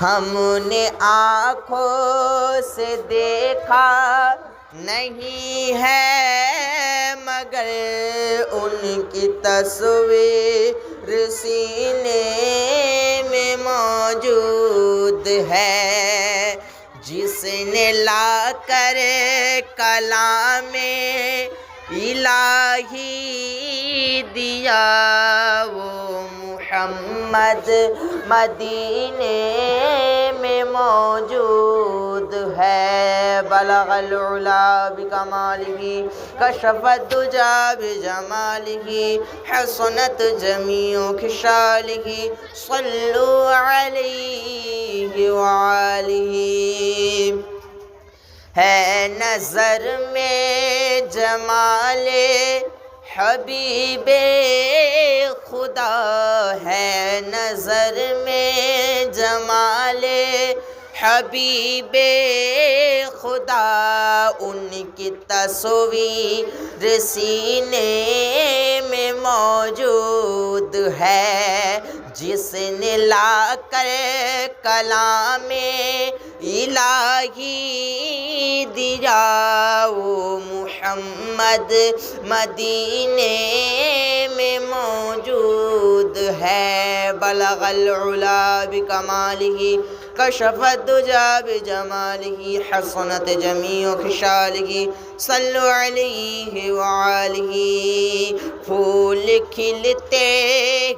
ہم نے آنکھوں سے دیکھا نہیں ہے مگر ان کی تصویر سینے میں موجود ہے، جس نے لا کر کلام الہی دیا وہ محمد مدینے میں موجود ہے۔ بلغ العلا بکمالہ کشف الدجی بجمالہ حسنت جمیع خصالہ صلو علیہ وآلہ۔ ہے نظر میں جمال حبیب خدا، ہے نظر میں جمال حبیب خدا، ان کی تصویر سینے میں موجود ہے، جس نے لا کر کلام الہی دیا وہ محمد مدینے میں موجود ہے۔ بلغ العلا بکمالہ کشف الدجی بجمالہ حسنت جمیع خصالہ صلو علیہ وآلہ۔ پھول کھلتے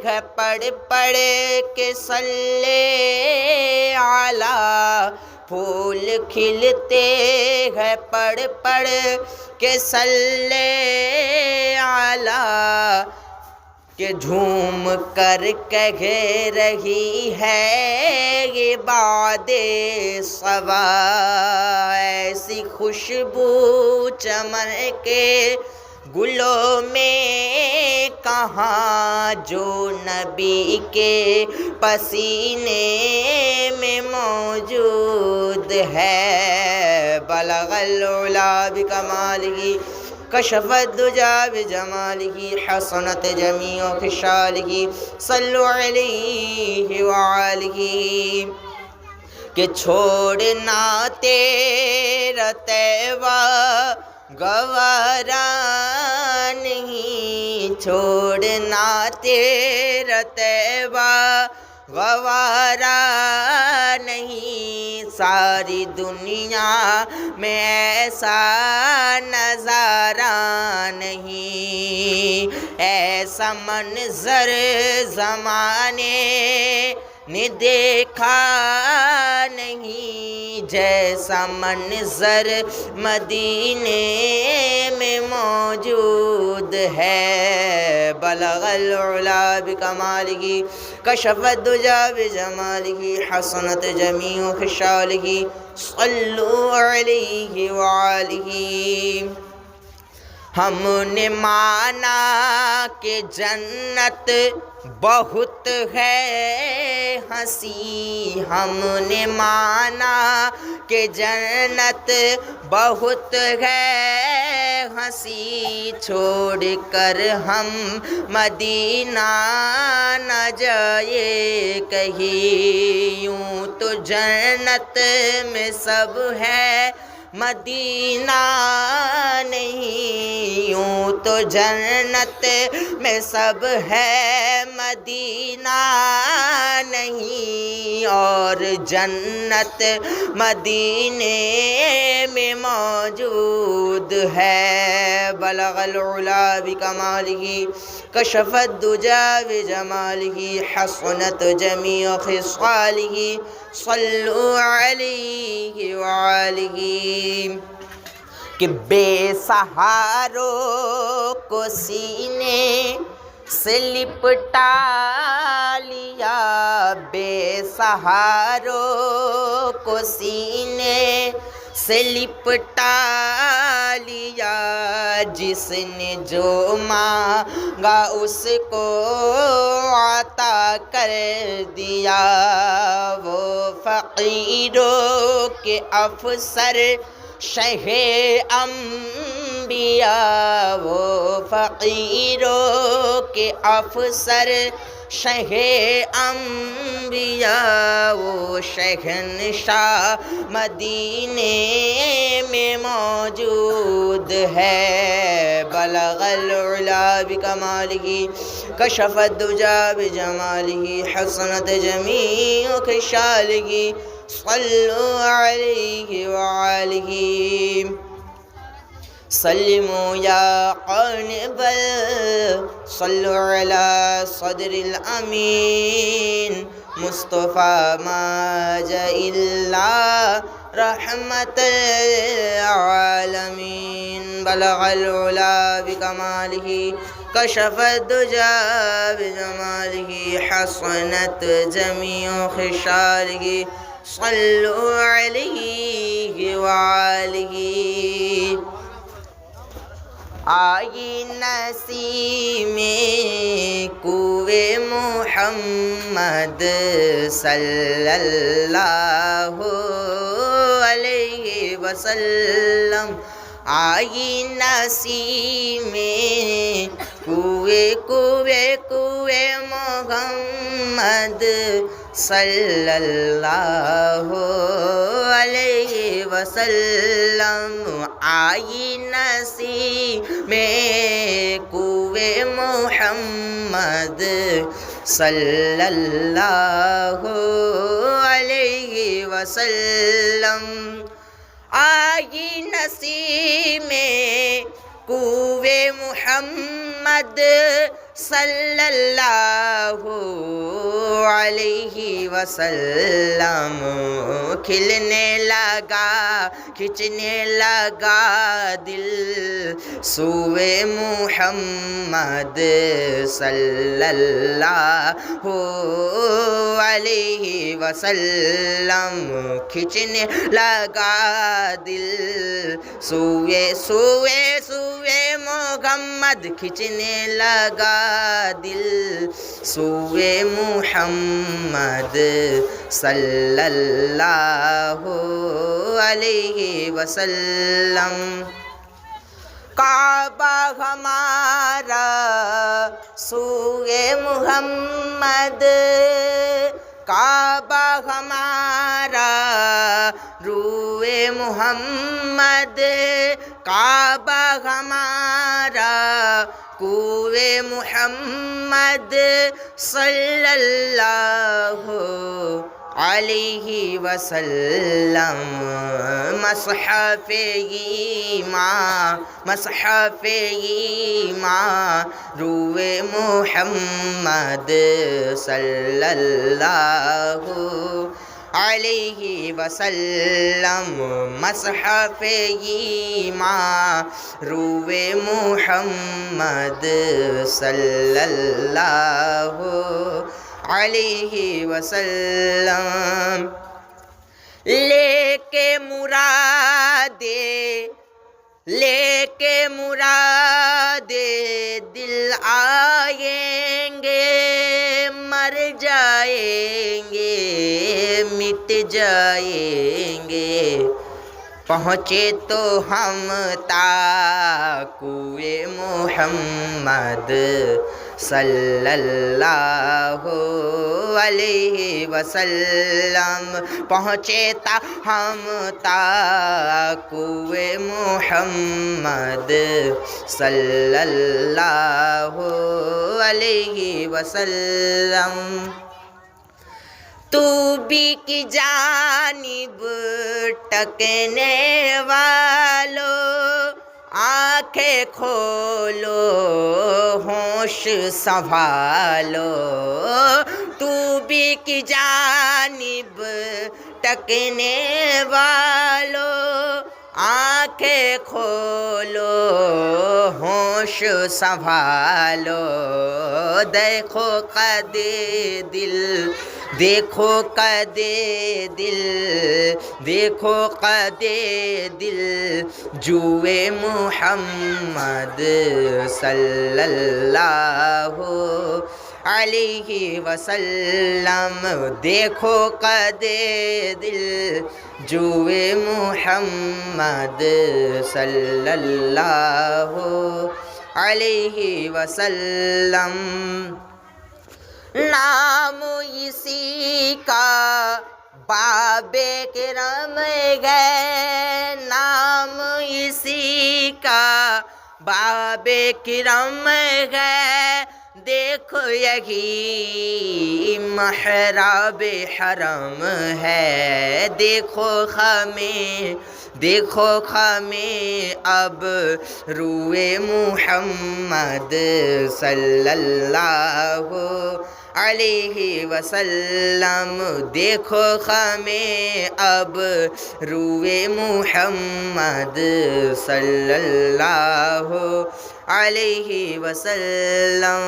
ہیں پڑھ پڑھ کے صلی علی، پھول کھلتے ہیں پڑھ پڑھ کے صلی علی، کہ جھوم کر کہہ رہی ہے یہ باد صبا، ایسی خوشبو چمن کے گلوں میں کہاں جو نبی کے پسینے میں موجود ہے۔ بلغ العلا بکمالہ کشف الدجی بجمالہ حسنت جمیع خصالہ صلو علیہ وآلہ۔ کہ چھوڑنا تیرا طیبہ گوارا نہیں، چھوڑنا تیرا طیبہ گوارا نہیں، ساری دنیا میں ایسا نظارہ نہیں، ایسا منظر زمانے نے دیکھا نہیں، جیسا منظر مدینے میں موجود ہے۔ بلغ العلا بکمالہ کشف الدجی بجمالہ حسنت جمیع خصالہ صلو علیہ وآلہ۔ ہم نے مانا کہ جنت بہت ہے ہنسی، ہم نے مانا کہ جنت بہت ہے ہنسی، چھوڑ کر ہم مدینہ نہ جائے کہیں، یوں تو جنت میں سب ہے مدینہ نہیں، یوں تو جنت میں سب ہے مدینہ نہیں، اور جنت مدینے میں موجود ہے۔ بلغ العلا بکمالہ کشف الدجی بجمالہ حسنت جمیع خصالہ صلو علیہ وآلہ۔ کہ بے سہاروں کو سینے سے لپٹا لیا، بے سہاروں کو سینے سے لپٹا لیا، جس نے جو مانگا اس کو عطا کر دیا، وہ فقیروں کے افسر شہ انبیاء وہ فقیروں کے افسر، شہ انبیاء وہ شہنشاہ مدینے میں موجود ہے۔ بلغ العلا بکمالہ کشف الدجا بجمالہ حسنت جمیع خصالہ صلوا علیہ وآلہ سلموا یا قانب صلوا علی صدر الامین مصطفیٰ ما جاء الا رحمت العالمین۔ بلغ العلا بکمالہ کشف الدجا بجمالہ حسنت جمیع خصالہ صلوا علیہ وآلہ۔ آئی نسیم کوے محمد صلی اللہ علیہ وسلم، آئی نسیم کوے محمد صلی اللہ علیہ وسلم، آئی نسیم کوے محمد صلی اللہ علیہ وسلم، آئی نسیم کوے محمد صلی اللہ علیہ وسلم، کھلنے لگا کھچنے لگا دل سوئے محمد صلی اللہ علیہ وسلم، کھچنے لگا دل سوئے محمد، کھچنے لگا دل سوئے محمد صلی اللہ علیہ وسلم۔ کعبہ ہمارا سوئے محمد، کعبہ ہمارا روئے محمد، کعبہ ہمارا کوئے محمد صلی اللہ علیہ وسلم، مصحف ایمان روئے محمد صلی اللہ علیہ وسلم، مصحف ایمان روئے محمد صلی اللہ علیہ وسلم، لے کے مرادے دل آئیں گے، مر جائیں گے مٹ جائیں گے، پہنچے تو ہم تا کوئے محمد صلی اللہ علیہ وسلم، پہنچے تا ہم تا کوئے محمد صلی اللہ علیہ وسلم۔ تو بھی کی جانب ٹکنے والو آنکھیں کھولو ہوش سنبھالو، تو بھی کی جانب ٹکنے والو آنکھیں کھولو ہوش سنبھالو، دیکھو قد دل دیکھو قد دل دیکھو قد دل جوئے محمد صلی اللہ علیہ وسلم دیکھو قد دل جوئے محمد صلی اللہ علیہ وسلم نام اسی کا باب کرم ہے نام اسی کا باب کرم ہے دیکھو یہی محراب حرم ہے دیکھو خامیں اب روئے محمد صلی اللہ علیہ وسلم دیکھو خامیں اب روئے محمد صلی اللہ علیہ وسلم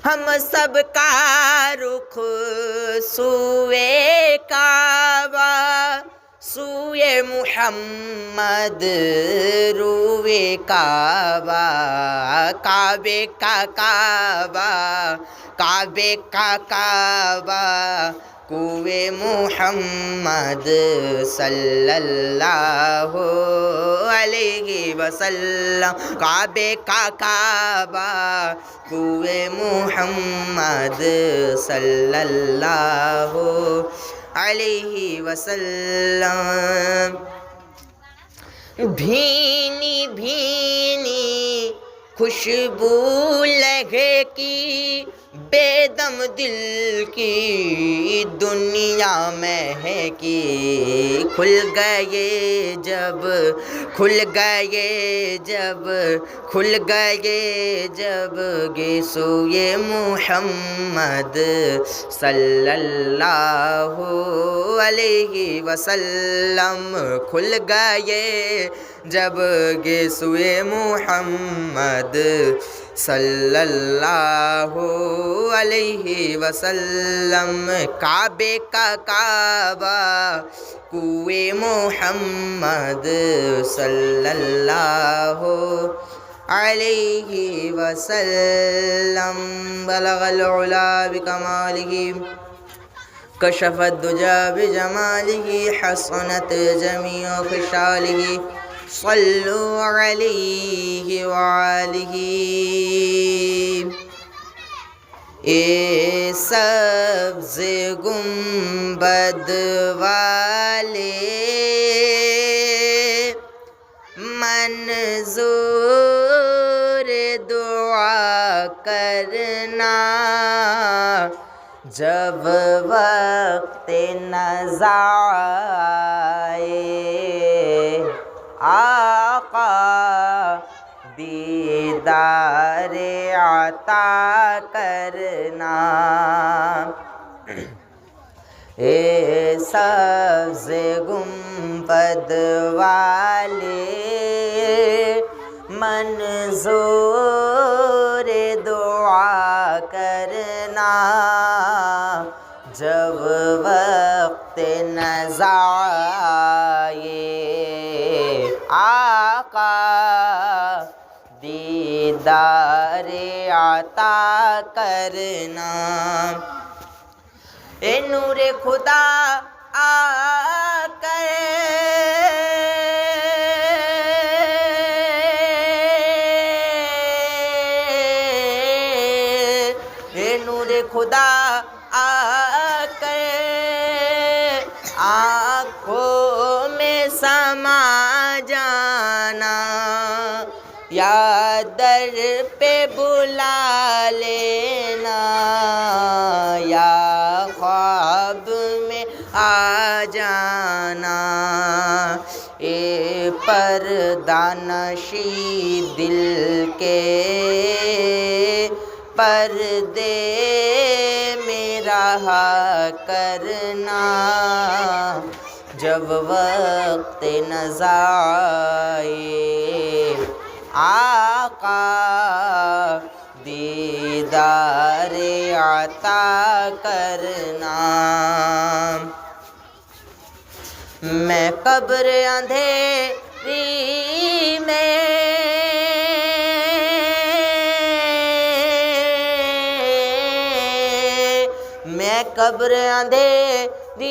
ہم سب کا رخ سوئے کعبہ سوئے محمد روئے کعبہ کعبے کا کعبہ کوئے محمد صلی اللہ علیہ وسلم کعبے کا کعبہ کوئے محمد صلی اللہ علیہ وسلم بھینی خوشبو لہے کی بے دم دل کی دنیا میں ہے کہ کھل گئے جب گے سوئے محمد صلی اللہ علیہ وسلم کھل گئے جب گے سوئے محمد صلی اللہ علیہ وسلم کعبے کا کعبہ کوئے محمد صلی اللہ علیہ وسلم بلغ العلا بکمالہ کشف الدجى بجمالہ حسنت جمیع خصالہ صلوا علیہ وآلہ اے سبز گنبد والے منظور دعا کرنا جب وقت نزع آئے آقا دیدار عطا کرنا اے سبز گنبد والے منظور دعا کرنا جب وقت نزع آئے آقا دیدار عطا کرنا اے نور خدا آ کر اے نور خدا آ کر آنکھوں میں سما جانا یا در پہ بلا لینا یا خواب میں آ جانا اے پردہ نشی دل کے پردے میں رہا کرنا جب وقت نزع آئے آقا دیدار عطا کرنا میں قبر اندھیری میں قبر اندھیری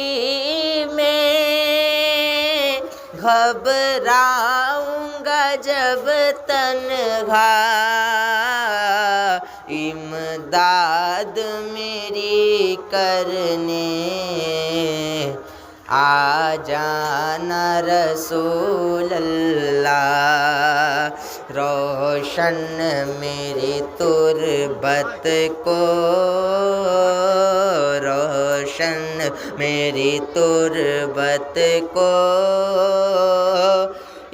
میں گھبراؤں گا جب تنہا امداد میری کرنے آ جانا رسول اللہ روشن میری تربت کو روشن میری تربت کو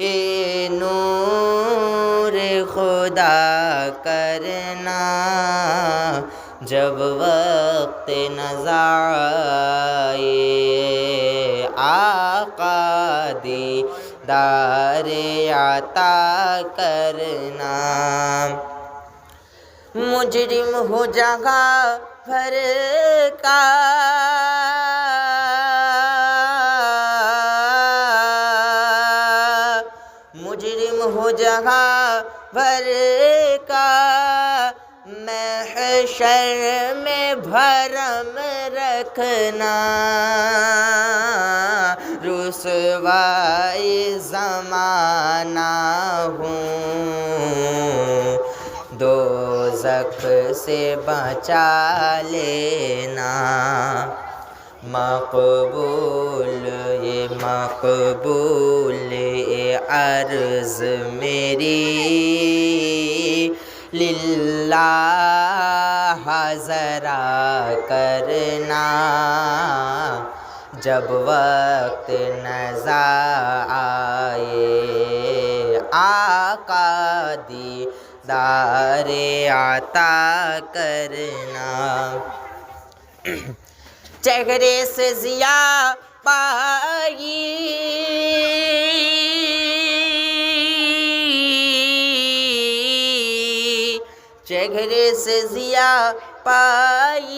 یہ نور خدا کرنا جب وقت نزاع آئے آقا دیدار عطا کرنا مجرم ہو جگہ بھر کا مجرم ہو جگہ بھر کا محشر میں بھرم رکھنا رسوائی زمانہ ہوں دوزخ سے بچا لینا مقبول یہ مقبول عرض میری للہ ذرا کرنا جب وقت نزاع آئے آقا دیدار عطا کرنا چہرے سے ضیا پائی چہرے سے ضیا پائی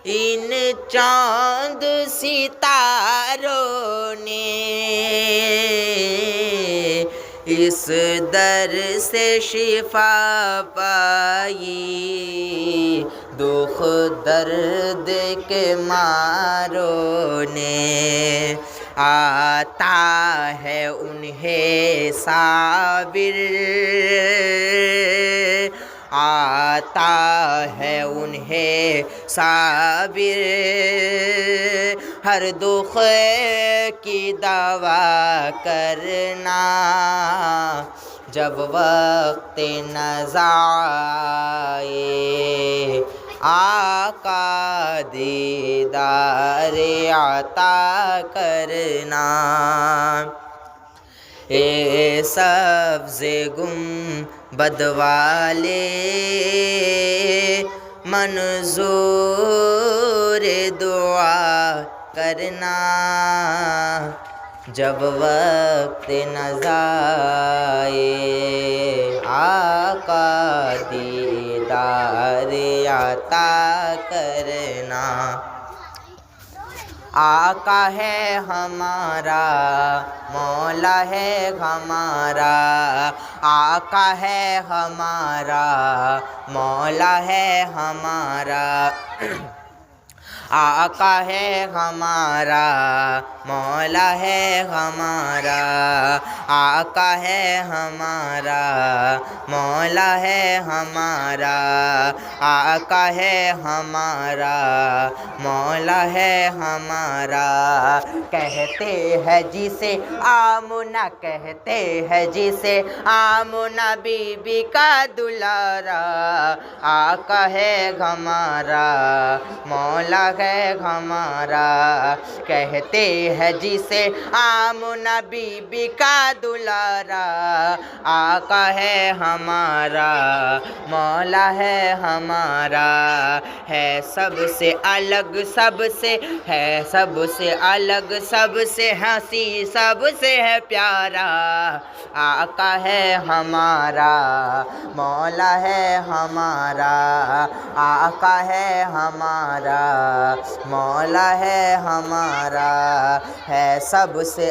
ان چاند ستاروں نے اس در سے شفا پائی دکھ درد کے ماروں نے آتا ہے انہیں صابر آتا ہے انہیں صابر ہر دکھ کی دوا کرنا جب وقت نزاع آئے آقا دیدار عطا کرنا اے سبز گنبد والے منظور دعا کرنا جب وقت نزاع آئے آقا دیدار عطا کرنا آقا ہے ہمارا مولا ہے ہمارا آقا ہے ہمارا مولا ہے ہمارا آقا ہے ہمارا مولا ہے ہمارا آقا ہے ہمارا مولا ہے ہمارا آقا ہے ہمارا مولا ہے ہمارا کہتے ہیں جسے آمنہ کہتے ہیں جسے آمنہ بی بی کا دلارا آقا ہے ہمارا مولا ہے ہمارا کہتے ہیں جسے آمنہ بی بی کا دلارا آقا ہے ہمارا مولا ہے ہمارا ہے سب سے الگ سب سے ہے سب سے الگ سب سے ہنسی سب سے ہے پیارا آقا ہے ہمارا مولا ہے ہمارا آقا ہے ہمارا مولا ہے ہمارا ہے سب سے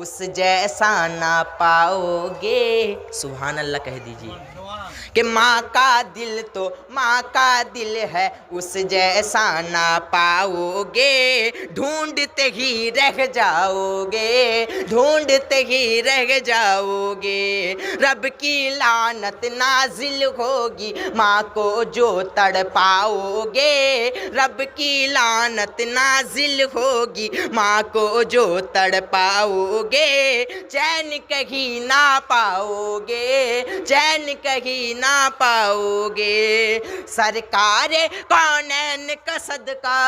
اس جیسا نہ پاؤ گے. سبحان اللہ کہہ دیجیے کہ ماں کا دل تو ماں کا دل ہے اس جیسا نہ پاؤ گے. ڈھونڈتے ہی رہ جاؤ گے, ڈھونڈتے ہی رہ جاؤ گے. رب کی لعنت نازل ہوگی ماں کو جو تڑ پاؤ گے. رب کی لعنت نازل ہوگی ماں کو جو تڑ پاؤ گے. چین کہیں نہ پاؤ گے, چین کہیں نہ پاؤ گے. سرکار کونین کا صدقہ,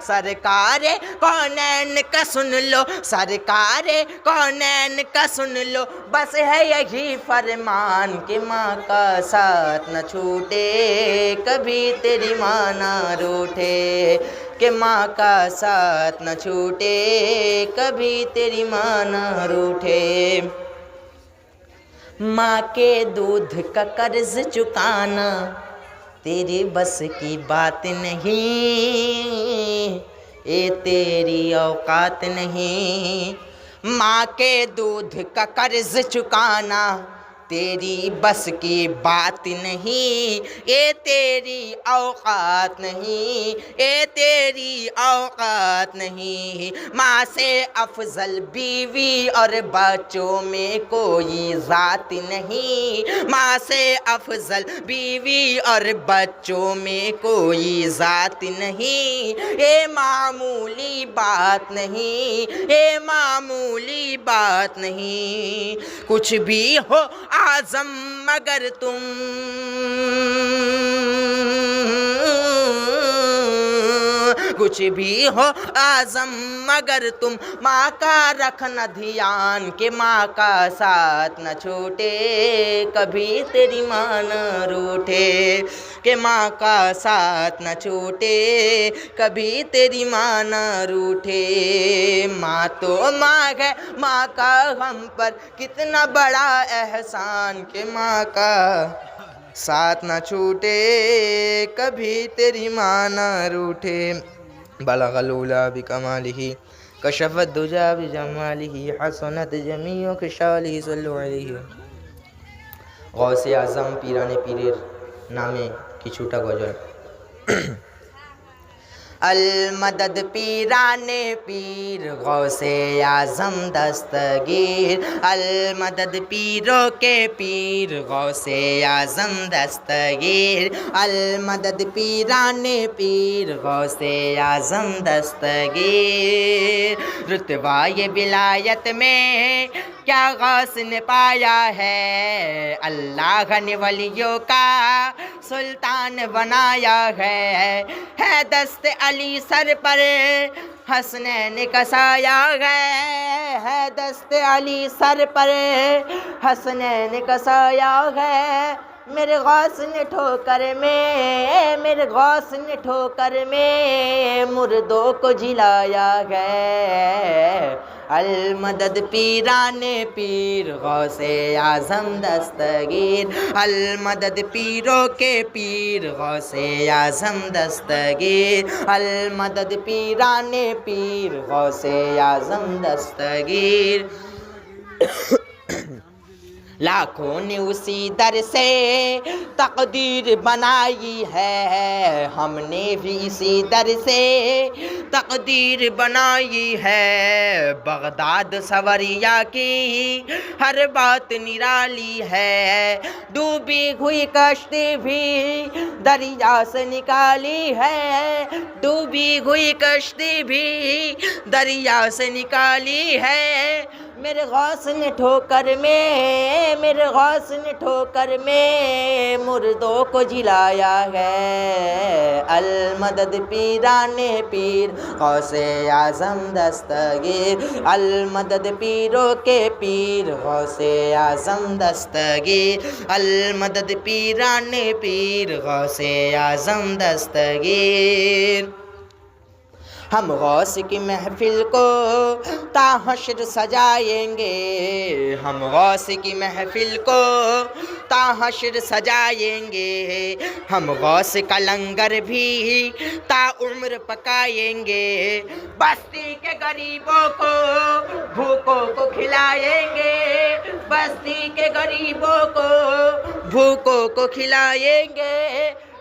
سرکار کونین کا سن لو, سرکار کونین کا سن لو. بس ہے یہی فرمان کہ ماں کا ساتھ نہ چھوٹے, کبھی تیری ماں نہ روٹھے. کہ ماں کا ساتھ نہ چھوٹے, کبھی تیری ماں نہ روٹھے. ماں کے دودھ کا قرض چکانا تیری بس کی بات نہیں, اے تیری اوقات نہیں. ماں کے دودھ کا قرض چکانا تیری بس کی بات نہیں, اے تیری اوقات نہیں, اے تیری اوقات نہیں. ماں سے افضل بیوی اور بچوں میں کوئی ذات نہیں, ماں سے افضل بیوی اور بچوں میں کوئی ذات نہیں. اے معمولی بات نہیں, اے معمولی بات نہیں. کچھ بھی ہو اعظم مگر تم, کچھ بھی ہو اعظم مگر تم. ماں کا رکھنا دھیان کہ ماں کا ساتھ نہ چھوٹے, کبھی تیری ماں نہ روٹھے. کہ ماں کا ساتھ نہ چھوٹے, کبھی تیری ماں نہ روٹھے. ماں تو ماں ہے, ماں کا ہم پر کتنا بڑا احسان کہ ماں کا ساتھ نہ چھوٹے, کبھی تیری ماں نہ روٹھے. بلغ العلا بکمالہ کشف الدجا بجمالہ حسنت جمیع خصالہ صلو علیہ. غوث اعظم پیران پیریر নামে কিছুটা গজল. المدد پیران پیر غوث اعظم دستگیر, المدد پیروں کے پیر غوث اعظم دستگیر, المدد پیران پیر غوث اعظم دستگیر. رتبہ یہ ولایت میں کیا غوث نے پایا ہے, اللہ نے ولیوں کا سلطان بنایا ہے. دست علی سر پر حسنین کا سایہ ہے, دست علی سر پر حسنین کا سایہ ہے. میرے غوث نے ٹھوکر میں, میرے غوث نے ٹھوکر میں مردوں کو جلایا ہے. المدد پیران پیر غوث اعظم دستگیر, المدد پیروں کے پیر غوث اعظم دستگیر, المدد پیران پیر غوث اعظم دستگیر. لاکھوں نے اسی در سے تقدیر بنائی ہے, ہم نے بھی اسی در سے تقدیر بنائی ہے. بغداد سوریا کی ہر بات نرالی ہے, ڈوبی ہوئی کشتی بھی دریا سے نکالی ہے, ڈوبی ہوئی کشتی بھی دریا سے نکالی ہے. میرے غوث نے ٹھوکر میں, میرے غوث نے ٹھوکر میں مردوں کو جلایا ہے. المدد پیران پیر غوث اعظم دستگیر, المدد پیروں کے پیر غوث اعظم دستگیر, المدد پیران پیر غوث اعظم دستگیر. ہم غوث کی محفل کو تا حشر سجائیں گے، ہم غوث کی محفل کو تا حشر سجائیں گے، ہم غوث کا لنگر بھی تا عمر پکائیں گے، بستی کے غریبوں کو بھوکوں کو کھلائیں گے، بستی کے غریبوں کو بھوکوں کو کھلائیں گے،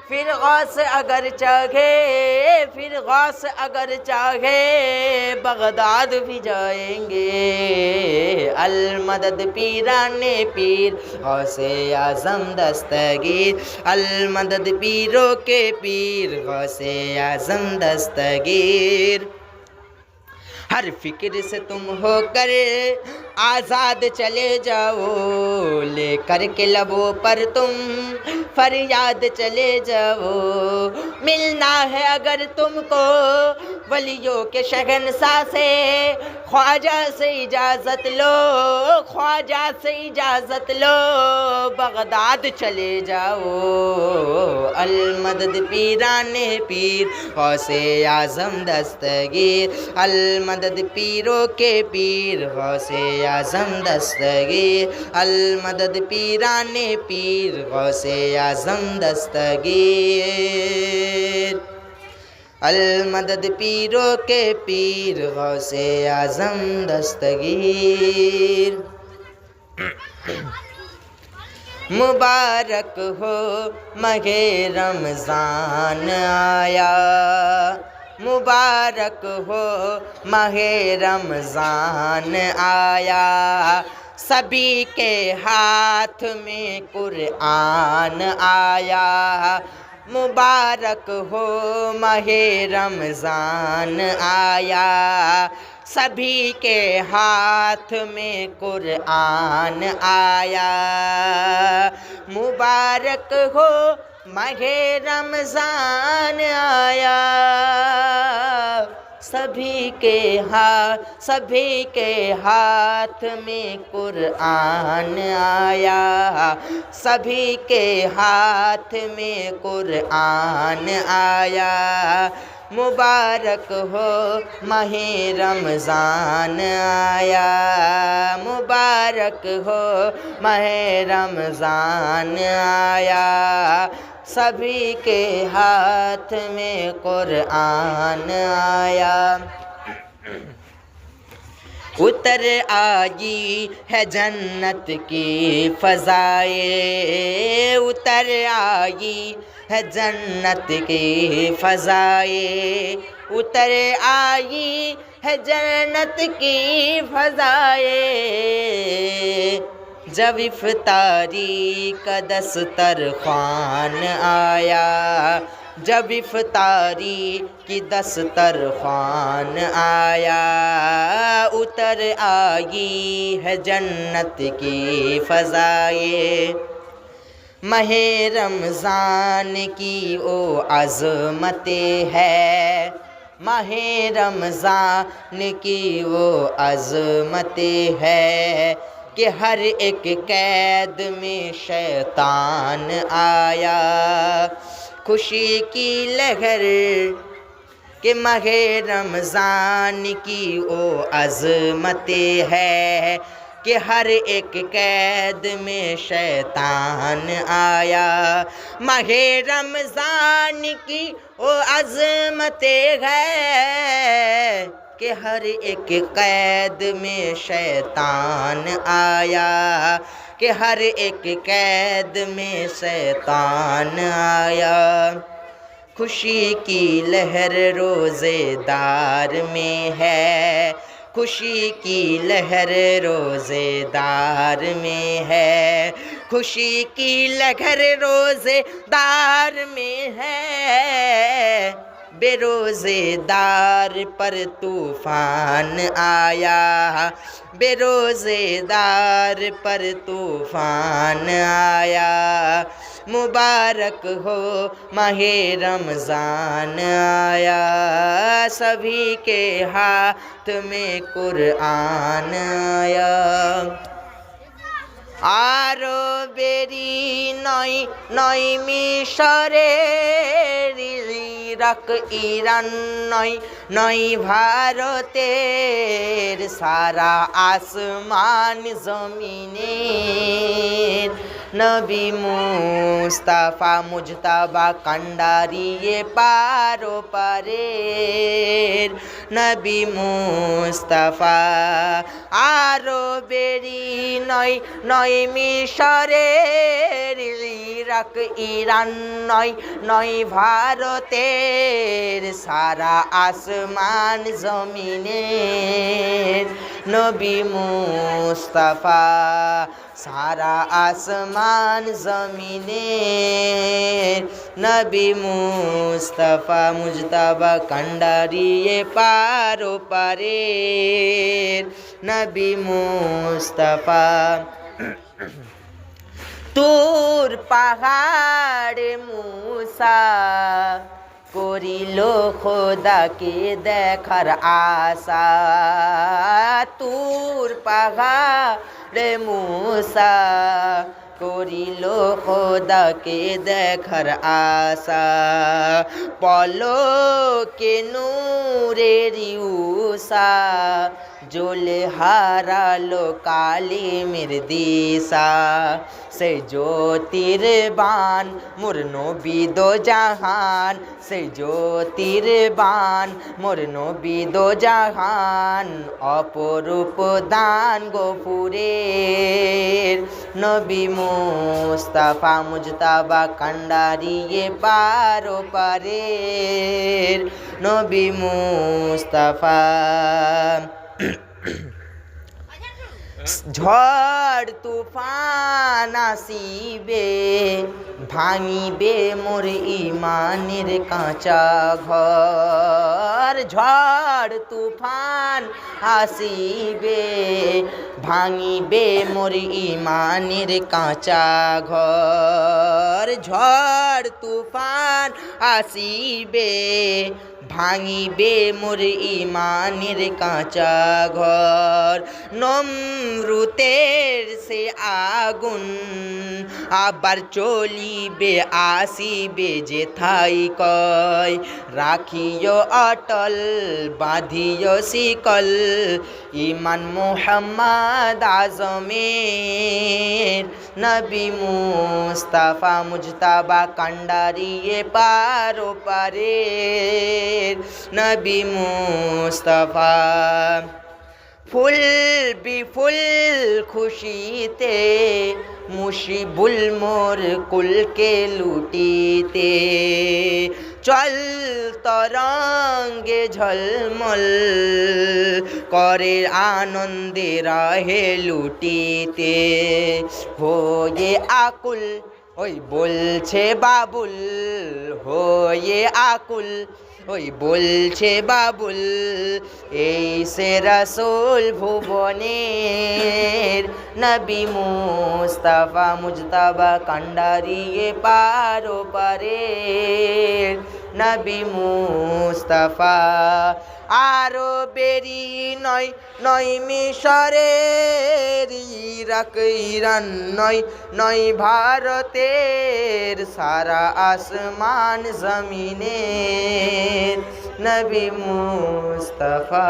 پھر غوث اگر چاہے، پھر غوث اگر چاہے بغداد بھی جائیں گے، المدد پیران پیر غوث اعظم دستگیر، المدد پیروں کے پیر غوث اعظم دستگیر، ہر فکر سے تم ہو کر آزاد چلے جاؤ، لے کر کے لبوں پر تم فریاد چلے جاؤ، ملنا ہے اگر تم کو ولیوں کے شہنشاہ سے، خواجہ سے اجازت لو، خواجہ سے اجازت لو، بغداد چلے جاؤ، المدد پیران پیر غوث اعظم دستگیر، المدد پیروں کے پیر غوث اعظم دستگیر، المدد پیران پیر غوث اعظم دستگیر، المدد پیروں کے پیر غوث اعظم دستگیر، مبارک ہو ماہ رمضان آیا، مبارک ہو ماہ رمضان آیا، سبھی کے ہاتھ میں قرآن آیا، مبارک ہو ماہ رمضان آیا، سبھی کے ہاتھ میں قرآن آیا، مبارک ہو ماہ رمضان آیا، سبھی کے ہاتھ میں قرآن آیا، سبھی کے ہاتھ میں قرآن آیا، مبارک ہو ماہ رمضان آیا، مبارک ہو ماہ رمضان آیا، سبھی کے ہاتھ میں قرآن آیا، اتر آئی ہے جنت کی فضائیں، اتر آئی ہے جنت کی فضائیں، اتر آئی ہے جنت کی فضائیں، جب افطاری کا دسترخوان آیا، جب افطاری کی دسترخوان آیا، اتر آئی ہے جنت کی فضائیں، ماہ رمضان کی او عظمتیں ہے، ماہ رمضان کی وہ عظمتیں ہے کہ ہر ایک قید میں شیطان آیا، خوشی کی لہر کہ ماہ رمضان کی وہ عظمتیں ہے کہ ہر ایک قید میں شیطان آیا، ماہ رمضان کی وہ عظمتیں ہے کہ ہر ایک قید میں شیطان آیا، کہ ہر ایک قید میں شیطان آیا، خوشی کی لہر روزے دار میں ہے، خوشی کی لہر روزے دار میں ہے، خوشی کی لہر روزے دار میں ہے، بے روزے دار پر طوفان آیا، بے روزے دار پر طوفان آیا، مبارک ہو ماہ رمضان آیا، سبھی کے ہاتھ میں قرآن آیا، আরো বেরি নয় নয় মিশরে ইরাক ইরান নয় নয় ভারতের, সারা আসমান জমিনের। নবী মুস্তাফা মুজতাবা কান্ডারি এ পারো পারের। নবী মুস্তাফা আরবেরি নয় নয় মিশরের, ইরাক ইরান নয় নয় ভারতের, সারা আসমান জমিনের। নবী মুস্তাফা সারা আসমান জমিনের। নবী মুস্তাফা মুজতাবা কান্ডারি এ পারো পারের। নবী মুস্তাফা তুর পাহাড়ে মুসা করিল খোদাকে দেখার আশা। তুর পাহাড়ে মুসা করিল খোদাকে দেখার আশা। পলকে নূরের উষা জ্বলে হারালো কালিমের দিশা। সে জ্যোতির বান মোর নবী দো জাহান, সে জ্যোতির বান মোর নবী দো জাহান। অপরূপ দান গফুরের। নবী মুস্তাফা মুজতাবা কান্ডারি এ পারো পারের। নবী মুস্তাফা ঝড় তুফান আসিবে ভাঙিবে মোর ইমানের কাঁচা ঘর। ঝড় তুফান আসিবে ভাঙিবে মোর ইমানের কাঁচা ঘর। ঝড় তুফান আসিবে ভাঙিবে মোর ইমানের কাঁচা ঘর। নমরুতের সে আগুন আবার চলিবে আসিবে যেথায় কয়। রাখিও অটল বাঁধিও শিকল ইমান মুহাম্মদ আজমের। নবী মুস্তাফা মুজতাবা কান্ডারি এ পারো পারের। নবী মুস্তাফা ফুল বিফুল খুশিতে মুশিবুল মোর কুলকে লুটিতে। চল তরঙ্গে ঝলমল করে আনন্দে রাহে লুটিতে। হয়ে আকুল ওই বলছে বাবুল, হয়ে আকুল ওই বলছে বাবুল, এই সে রাসূল ভুবনের। নবী মুস্তাফা মুজতাবা কান্ডারি এ পারো পারের। নবী মুস্তাফা আরবেরি নয় নয় মিশরের, ইরাক ইরান নয় নয় ভারতের, সারা আসমান জমিনের। নবী মুস্তাফা।